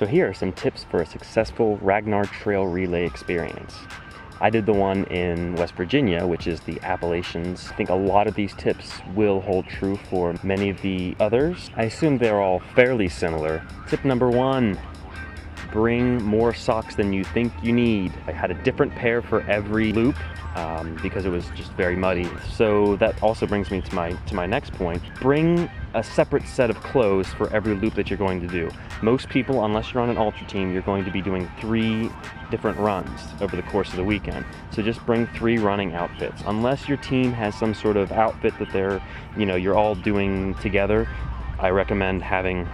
So here are some tips for a successful Ragnar Trail Relay experience. I did the one in West Virginia, which is the Appalachians. I think a lot of these tips will hold true for many of the others. I assume they're all fairly similar. Tip number 1, bring more socks than you think you need. I had a different pair for every loop because it was just very muddy. So that also brings me to my next point. Bring a separate set of clothes for every loop that you're going to do. Most people, unless you're on an ultra team, you're going to be doing 3 different runs over the course of the weekend. So just bring 3 running outfits. Unless your team has some sort of outfit that you're all doing together, I recommend having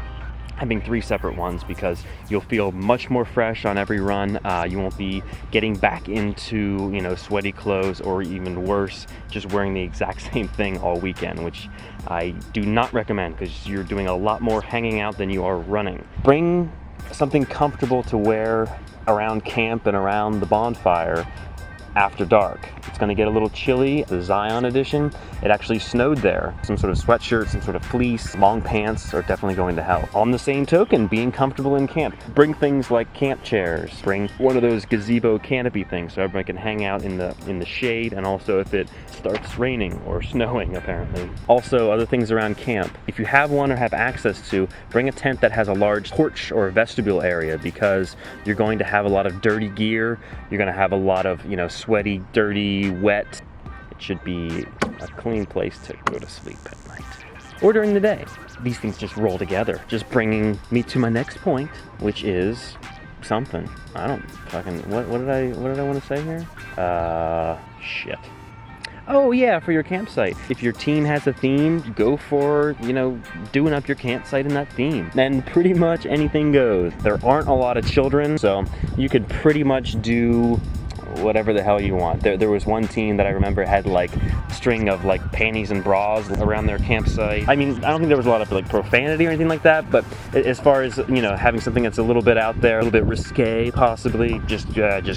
3 separate ones because you'll feel much more fresh on every run. You won't be getting back into sweaty clothes, or even worse, just wearing the exact same thing all weekend, which I do not recommend because you're doing a lot more hanging out than you are running. Bring something comfortable to wear around camp and around the bonfire after dark. It's going to get a little chilly. The Zion edition, it actually snowed there. Some sort of sweatshirt, some sort of fleece, long pants are definitely going to help. On the same token, being comfortable in camp. Bring things like camp chairs. Bring one of those gazebo canopy things so everybody can hang out in the shade, and also if it starts raining or snowing, apparently. Also, other things around camp. If you have one or have access to, bring a tent that has a large porch or vestibule area, because you're going to have a lot of dirty gear. You're going to have a lot of, sweaty, dirty, wet. It should be a clean place to go to sleep at night or during the day. These things just roll together, just bringing me to my next point, which is something. I don't fucking, what did I want to say here? Shit. Oh yeah, for your campsite. If your team has a theme, go for, doing up your campsite in that theme. And pretty much anything goes. There aren't a lot of children, so you could pretty much do whatever the hell you want. There was one team that I remember had like a string of like panties and bras around their campsite. I mean, I don't think there was a lot of like profanity or anything like that, but as far as, having something that's a little bit out there, a little bit risque possibly, just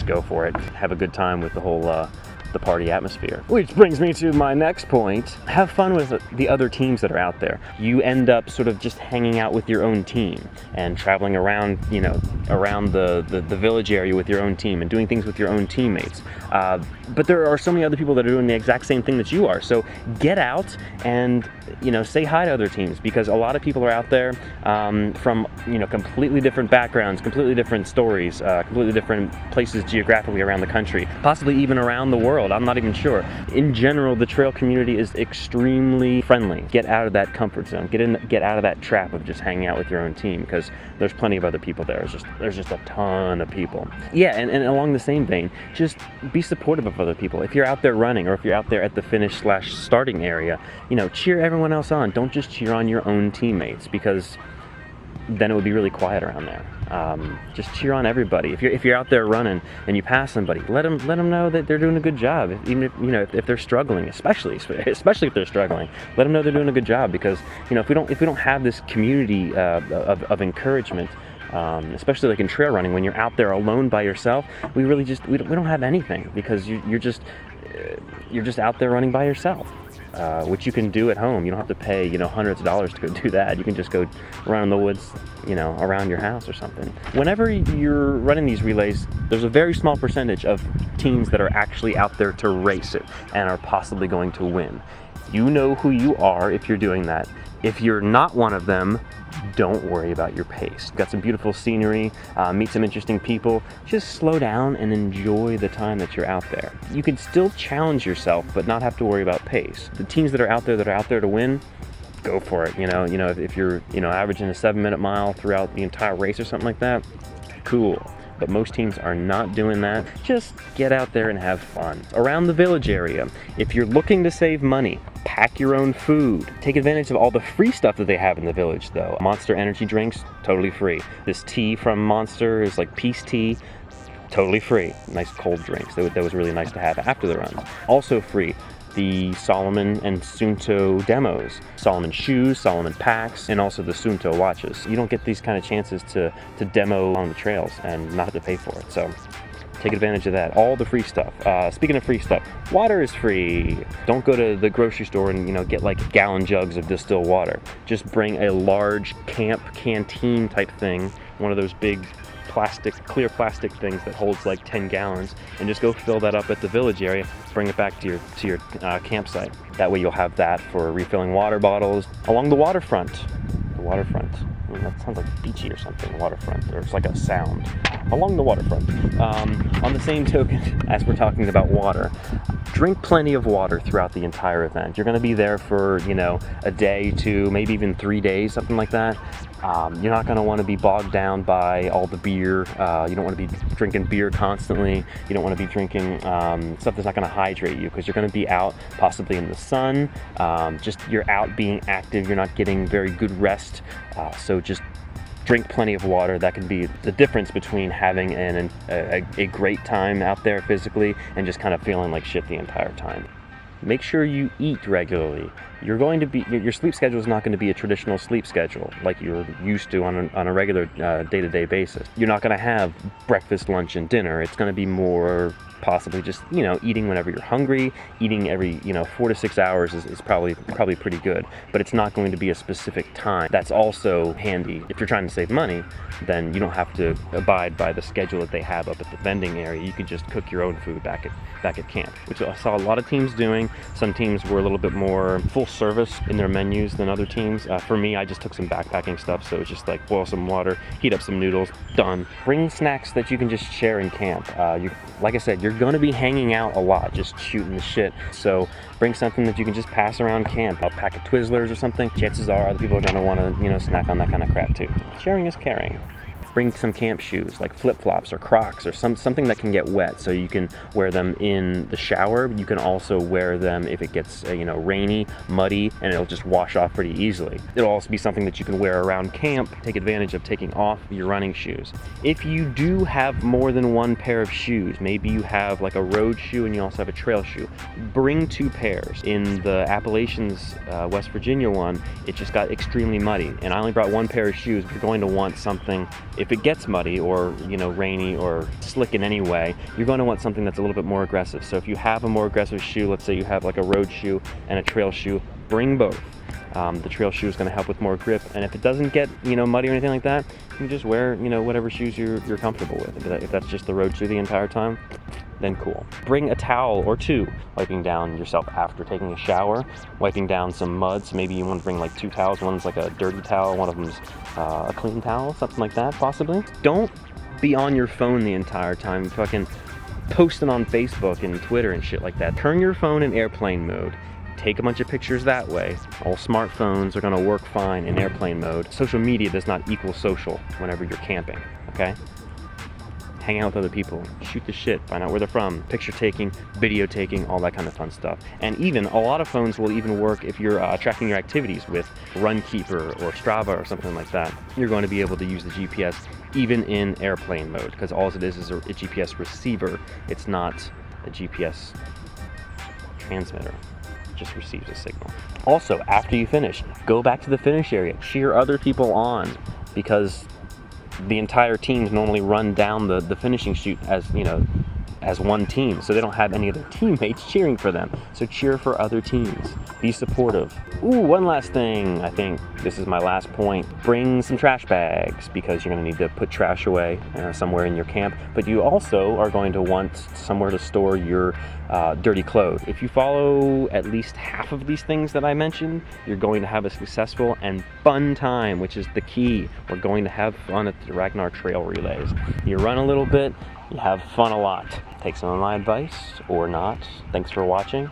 go for it. Have a good time with the whole the party atmosphere. Which brings me to my next point. Have fun with the other teams that are out there. You end up sort of just hanging out with your own team and traveling around, around the village area with your own team and doing things with your own teammates. But there are so many other people that are doing the exact same thing that you are. So get out and, say hi to other teams, because a lot of people are out there from, completely different backgrounds, completely different stories, completely different places geographically around the country, possibly even around the world. I'm not even sure. In general, the trail community is extremely friendly. Get out of that comfort zone. Get out of that trap of just hanging out with your own team, because there's plenty of other people there. There's just a ton of people. Yeah, and along the same vein, just be supportive of other people. If you're out there running, or if you're out there at the finish/starting area, cheer everyone else on. Don't just cheer on your own teammates, because then it would be really quiet around there. Just cheer on everybody. If you're out there running and you pass somebody, let them know that they're doing a good job. Even if they're struggling, especially if they're struggling, let them know they're doing a good job. Because if we don't have this community of encouragement, especially like in trail running, when you're out there alone by yourself, we don't have anything, because you're just out there running by yourself. Which you can do at home. You don't have to pay, hundreds of dollars to go do that. You can just go run in the woods, around your house or something. Whenever you're running these relays, there's a very small percentage of teams that are actually out there to race it and are possibly going to win. You know who you are if you're doing that. If you're not one of them, don't worry about your pace. Got some beautiful scenery, meet some interesting people. Just slow down and enjoy the time that you're out there. You can still challenge yourself, but not have to worry about pace. The teams that are out there to win, go for it. If you're averaging a 7-minute mile throughout the entire race or something like that, cool. But most teams are not doing that. Just get out there and have fun. Around the village area, if you're looking to save money, pack your own food. Take advantage of all the free stuff that they have in the village, though. Monster energy drinks, totally free. This tea from Monster is like peace tea, totally free. Nice cold drinks. That was really nice to have after the run. Also free, the Salomon and Suunto demos. Salomon shoes, Salomon packs, and also the Suunto watches. You don't get these kind of chances to demo on the trails and not have to pay for it. So Take advantage of that. All the free stuff. Speaking of free stuff, water is free. Don't go to the grocery store and get like gallon jugs of distilled water. Just bring a large camp canteen type thing, one of those big clear plastic things that holds like 10 gallons, and just go fill that up at the village area. Bring it back to your campsite. That way you'll have that for refilling water bottles along the waterfront. The waterfront. I mean, that sounds like beachy or something, waterfront, or it's like a sound. Along the waterfront. On the same token, as we're talking about water, drink plenty of water throughout the entire event. You're gonna be there for, a day, 2, maybe even 3 days, something like that. You're not gonna wanna be bogged down by all the beer. You don't wanna be drinking beer constantly. You don't wanna be drinking stuff that's not gonna hydrate you, because you're gonna be out possibly in the sun. You're out being active. You're not getting very good rest. So just drink plenty of water. That can be the difference between having a great time out there physically and just kind of feeling like shit the entire time. Make sure you eat regularly. Your sleep schedule is not going to be a traditional sleep schedule like you're used to on a regular day-to-day basis. You're not going to have breakfast, lunch, and dinner. It's going to be more possibly just eating whenever you're hungry. Eating every 4 to 6 hours is probably pretty good, but it's not going to be a specific time. That's also handy if you're trying to save money. Then you don't have to abide by the schedule that they have up at the vending area. You can just cook your own food back at camp, which I saw a lot of teams doing. Some teams were a little bit more full service in their menus than other teams. For me, I just took some backpacking stuff, so it's just like boil some water, heat up some noodles, done. Bring snacks that you can just share in camp. Like I said, you're going to be hanging out a lot, just shooting the shit. So bring something that you can just pass around camp. A pack of Twizzlers or something. Chances are other people are going to want to, snack on that kind of crap too. Sharing is caring. Bring some camp shoes like flip-flops or Crocs or something that can get wet, so you can wear them in the shower. You can also wear them if it gets rainy, muddy, and it'll just wash off pretty easily. It'll also be something that you can wear around camp. Take advantage of taking off your running shoes. If you do have more than one pair of shoes, maybe you have like a road shoe and you also have a trail shoe, bring 2 pairs. In the Appalachians, West Virginia one, it just got extremely muddy, and I only brought 1 pair of shoes. You're going to want something. If it gets muddy or rainy or slick in any way, you're going to want something that's a little bit more aggressive. So if you have a more aggressive shoe, let's say you have like a road shoe and a trail shoe, bring both. The trail shoe is going to help with more grip, and if it doesn't get muddy or anything like that, you can just wear whatever shoes you're comfortable with. If that's just the road shoe the entire time, then cool. Bring a towel or 2, wiping down yourself after taking a shower, wiping down some mud. So maybe you want to bring like 2 towels. One's like a dirty towel, one of them's a clean towel, something like that possibly. Don't be on your phone the entire time, fucking posting on Facebook and Twitter and shit like that. Turn your phone in airplane mode. Take a bunch of pictures that way. All smartphones are gonna work fine in airplane mode. Social media does not equal social whenever you're camping, okay? Hang out with other people, shoot the shit, find out where they're from, picture taking, video taking, all that kind of fun stuff. And even a lot of phones will even work if you're tracking your activities with Runkeeper or Strava or something like that. You're going to be able to use the GPS even in airplane mode, because all it is a GPS receiver. It's not a GPS transmitter. It just receives a signal. Also, after you finish, go back to the finish area, cheer other people on, because the entire teams normally run down the finishing chute as one team, so they don't have any of their teammates cheering for them. So cheer for other teams. Be supportive. Ooh, one last thing. I think this is my last point. Bring some trash bags, because you're going to need to put trash away somewhere in your camp, but you also are going to want somewhere to store your dirty clothes. If you follow at least half of these things that I mentioned, you're going to have a successful and fun time, which is the key. We're going to have fun at the Ragnar Trail Relays. You run a little bit, you have fun a lot. Take some of my advice or not. Thanks for watching.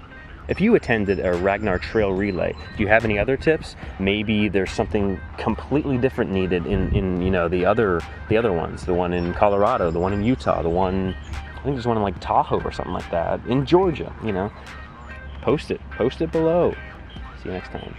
If you attended a Ragnar Trail Relay, do you have any other tips? Maybe there's something completely different needed in the other ones. The one in Colorado, the one in Utah, the one, I think there's one in like Tahoe or something like that. In Georgia, Post it below. See you next time.